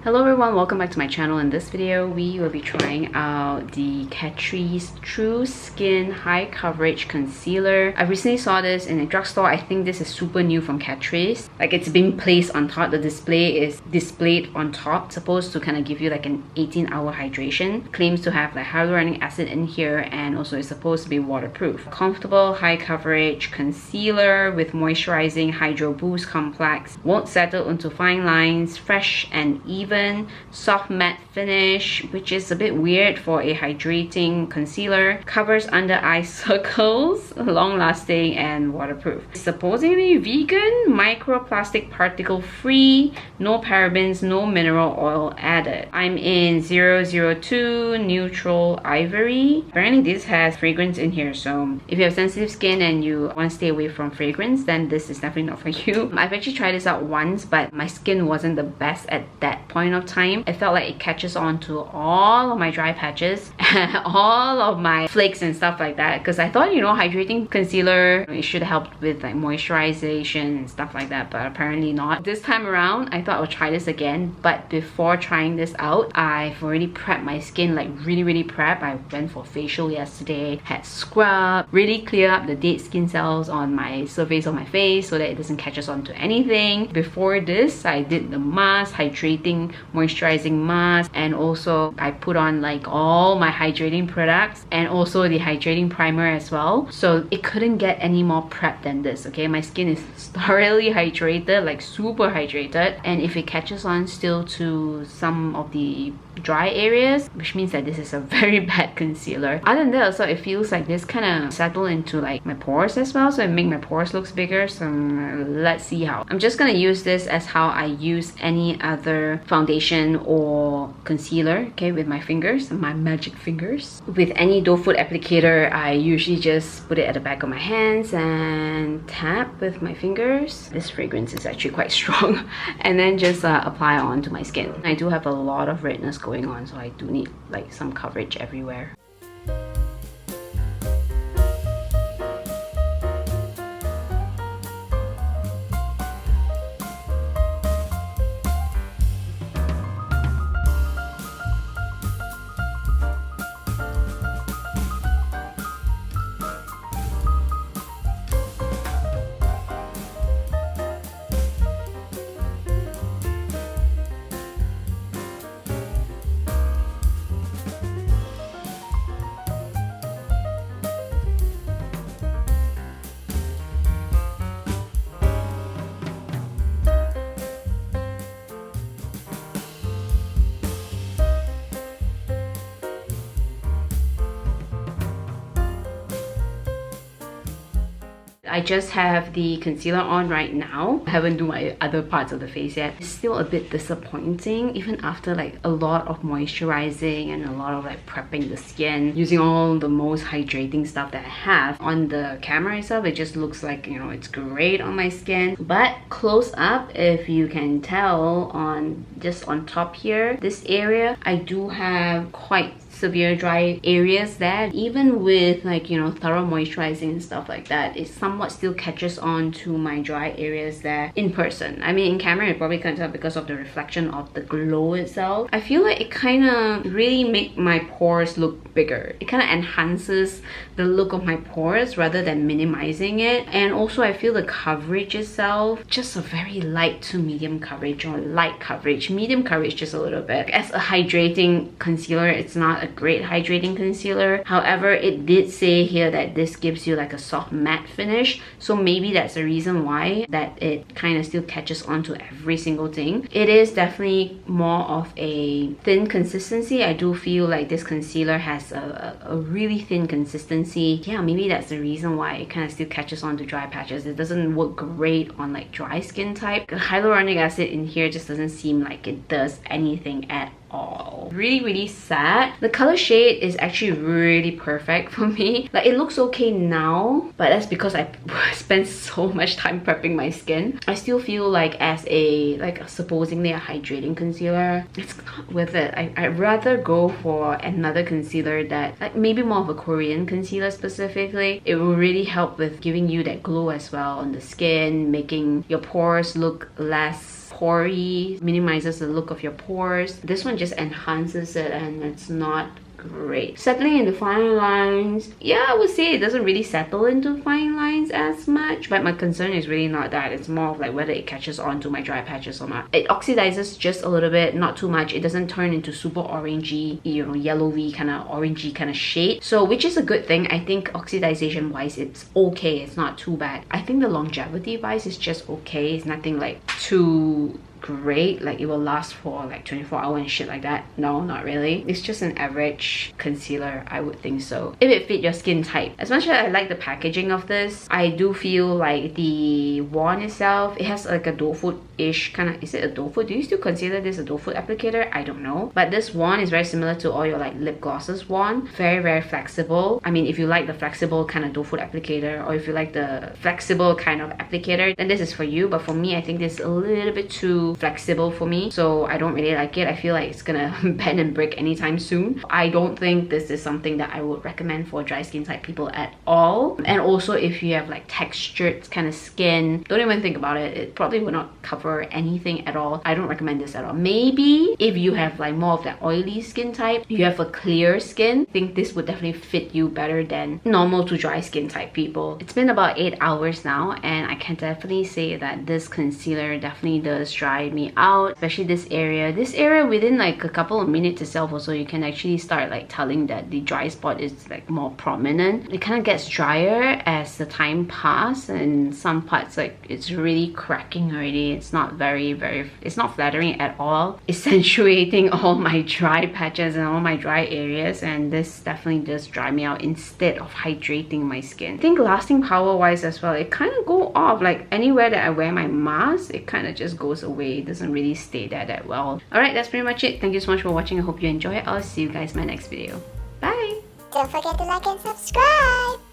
Hello everyone, welcome back to my channel. In this video, we will be trying out the Catrice True Skin High Coverage Concealer. I recently saw this in a drugstore. I think this is super new from Catrice. Like, it's been placed on top. The display is displayed on top, supposed to kind of give you like an 18-hour hydration. Claims to have like hyaluronic acid in here, and also is supposed to be waterproof. Comfortable high coverage concealer with moisturizing hydro boost complex. Won't settle into fine lines, fresh and even, soft matte finish, which is a bit weird for a hydrating concealer. Covers under eye circles, long lasting and waterproof. Supposedly vegan, microplastic particle free, no parabens, no mineral oil added. I'm in 002 neutral ivory. Apparently this has fragrance in here, so if you have sensitive skin and you want to stay away from fragrance, then this is definitely not for you. I've actually tried this out once, but my skin wasn't the best at that point of time. It felt like it catches on to all of my dry patches, all of my flakes and stuff like that, because I thought, you know, hydrating concealer, it should help with like moisturization and stuff like that, but apparently not. This time around, I thought I would try this again, but before trying this out, I've already prepped my skin, like really prep. I went for facial yesterday, had scrub, really clear up the dead skin cells on my surface of my face so that it doesn't catch on to anything. Before this, I did the mask, hydrating moisturizing mask, and also I put on like all my hydrating products and also the hydrating primer as well. So it couldn't get any more prep than this. Okay, my skin is thoroughly hydrated, like super hydrated, and if it catches on still to some of the dry areas, which means that this is a very bad concealer. Other than that, also it feels like this kind of settle into like my pores as well, so it make my pores looks bigger. So let's see how. I'm just gonna use this as how I use any other foundation or concealer, okay, with my fingers, my magic fingers. With any doe foot applicator, I usually just put it at the back of my hands and tap with my fingers. This fragrance is actually quite strong, and then just apply onto my skin. I do have a lot of redness going on, so I do need like some coverage everywhere. I just have the concealer on right now. I haven't done my other parts of the face yet. It's still a bit disappointing, even after like a lot of moisturizing and a lot of like prepping the skin, using all the most hydrating stuff that I have. On the camera itself, it just looks like, you know, it's great on my skin, but close up, if you can tell, on just on top here, this area, I do have quite severe dry areas there. Even with like, you know, thorough moisturizing and stuff like that, it somewhat still catches on to my dry areas there in person. I mean, in camera it probably can't tell because of the reflection of the glow itself. I feel like it kind of really make my pores look bigger. It kind of enhances the look of my pores rather than minimizing it. And also I feel the coverage itself, just a very light to medium coverage, or light coverage, medium coverage just a little bit. As a hydrating concealer, it's not a great hydrating concealer. However, it did say here that this gives you like a soft matte finish, so maybe that's the reason why that it kind of still catches on to every single thing. It is definitely more of a thin consistency. I do feel like this concealer has a really thin consistency. Yeah, maybe that's the reason why it kind of still catches on to dry patches. It doesn't work great on like dry skin type. The hyaluronic acid in here just doesn't seem like it does anything at all. Really sad. The color shade is actually really perfect for me. Like, it looks okay now, but that's because I spent so much time prepping my skin. I still feel like as a supposedly a hydrating concealer, it's not worth it. I'd rather go for another concealer that, like, maybe more of a Korean concealer specifically. It will really help with giving you that glow as well on the skin, making your pores look less pory, minimizes the look of your pores. This one just enhances it, and it's not great. Settling into fine lines, yeah, I would say it doesn't really settle into fine lines as much, but my concern is really not that. It's more of like whether it catches on to my dry patches or not. It oxidizes just a little bit, not too much. It doesn't turn into super orangey, you know, yellowy kind of orangey kind of shade, so which is a good thing. I think oxidization wise it's okay, it's not too bad. I think the longevity wise is just okay. It's nothing like too great, like it will last for like 24 hours and shit like that. No, not really. It's just an average concealer, I would think so, if it fit your skin type. As much as I like the packaging of this, I do feel like the wand itself, it has like a doe foot-ish kind of, is it a doe foot? Do you still consider this a doe foot applicator? I don't know, but this wand is very similar to all your like lip glosses wand. Very flexible. I mean, if you like the flexible kind of doe foot applicator, or if you like the flexible kind of applicator, then this is for you. But for me, I think this is a little bit too flexible for me, so I don't really like it. I feel like it's gonna bend and break anytime soon. I don't think this is something that I would recommend for dry skin type people at all. And also, if you have like textured kind of skin, don't even think about it. It probably will not cover anything at all. I don't recommend this at all. Maybe if you have like more of that oily skin type, you have a clear skin, I think this would definitely fit you better than normal to dry skin type people. It's been about 8 hours now, and I can definitely say that this concealer definitely does dry me out, especially this area. This area, within like a couple of minutes itself or so, you can actually start like telling that the dry spot is like more prominent. It kind of gets drier as the time passes, and some parts like it's really cracking already. It's not it's not flattering at all, accentuating all my dry patches and all my dry areas, and this definitely does dry me out instead of hydrating my skin. I think lasting power wise as well, it kind of go off like anywhere that I wear my mask, it kind of just goes away. It doesn't really stay there that well. Alright, that's pretty much it. Thank you so much for watching. I hope you enjoy it. I'll see you guys in my next video. Bye! Don't forget to like and subscribe!